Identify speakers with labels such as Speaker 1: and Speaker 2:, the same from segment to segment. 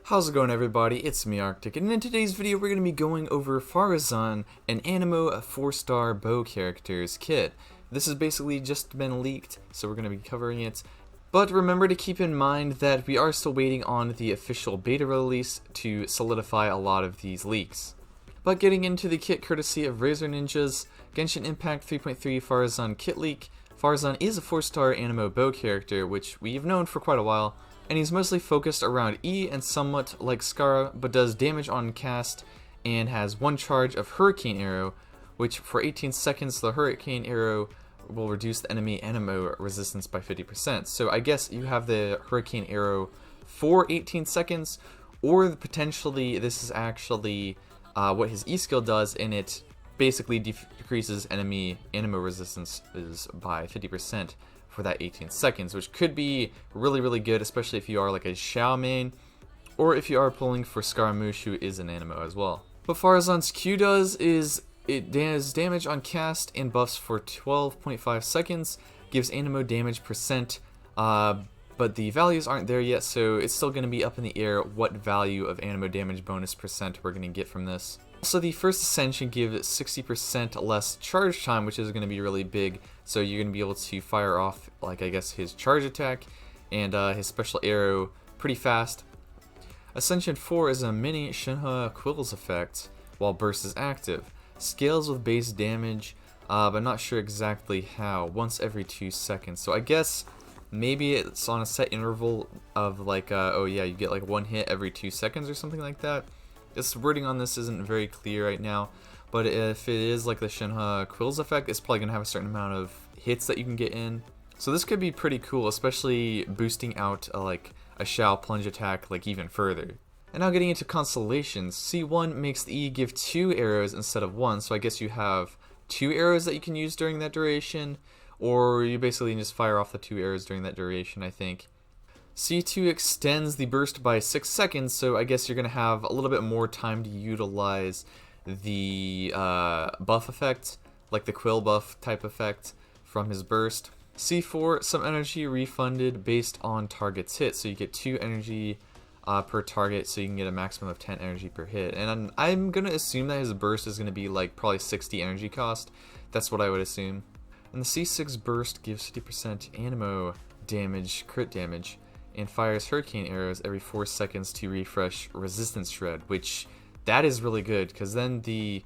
Speaker 1: How's it going, everybody? It's me, Arctic, and in today's video we're going to be going over Faruzan, an Anemo 4-star bow character's kit. This has basically just been leaked, so we're going to be covering it. But remember to keep in mind that we are still waiting on the official beta release to solidify a lot of these leaks. But getting into the kit courtesy of Razor Ninja's Genshin Impact 3.3 Faruzan kit leak. Faruzan is a 4-star Anemo bow character, which we've known for quite a while, and he's mostly focused around E and somewhat like Skara, but does damage on cast and has one charge of Hurricane Arrow, which for 18 seconds the Hurricane Arrow will reduce the enemy Anemo resistance by 50%. So I guess you have the Hurricane Arrow for 18 seconds, or potentially this is actually what his E skill does, and it basically decreases enemy Anemo resistance by 50% for that 18 seconds, which could be really good, especially if you are like a Xiao main, or if you are pulling for Scaramouche, who is an Anemo as well. What Faruzan's Q does is it does damage on cast and buffs for 12.5 seconds, gives Anemo damage percent, but the values aren't there yet, so it's still going to be up in the air what value of Anemo damage bonus percent we're going to get from this. Also, the first Ascension gives 60% less charge time, which is going to be really big, so you're going to be able to fire off, like, I guess, his charge attack and his special arrow pretty fast. Ascension 4 is a mini Shinha Quills effect while burst is active. Scales with base damage, but not sure exactly how, once every 2 seconds. So I guess maybe it's on a set interval of like, oh yeah, you get like one hit every 2 seconds or something like that. This wording on this isn't very clear right now, but if it is like the Shinha Quills effect, it's probably going to have a certain amount of hits that you can get in. So this could be pretty cool, especially boosting out like a Xiao plunge attack like even further. And now getting into Constellations, C1 makes the E give 2 arrows instead of 1, so I guess you have 2 arrows that you can use during that duration, or you basically just fire off the 2 arrows during that duration, I think. C2 extends the burst by 6 seconds, so I guess you're going to have a little bit more time to utilize the buff effect, like the Quill buff type effect from his burst. C4, some energy refunded based on target's hit, so you get 2 energy per target, so you can get a maximum of 10 energy per hit. And I'm going to assume that his burst is going to be like probably 60 energy cost. That's what I would assume. And the C6 burst gives 50% Anemo damage, crit damage, and fires Hurricane Arrows every 4 seconds to refresh Resistance Shred, which that is really good, because then the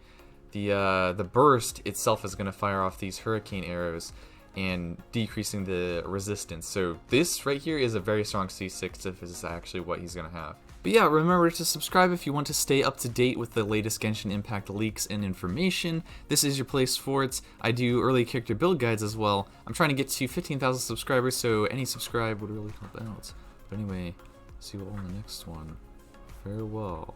Speaker 1: burst itself is going to fire off these Hurricane Arrows and decreasing the resistance. So this right here is a very strong C6 if this is actually what he's going to have. But yeah, remember to subscribe if you want to stay up to date with the latest Genshin Impact leaks and information. This is your place for it. I do early character build guides as well. I'm trying to get to 15,000 subscribers, so any subscribe would really help out. But anyway, see you all in the next one. Farewell.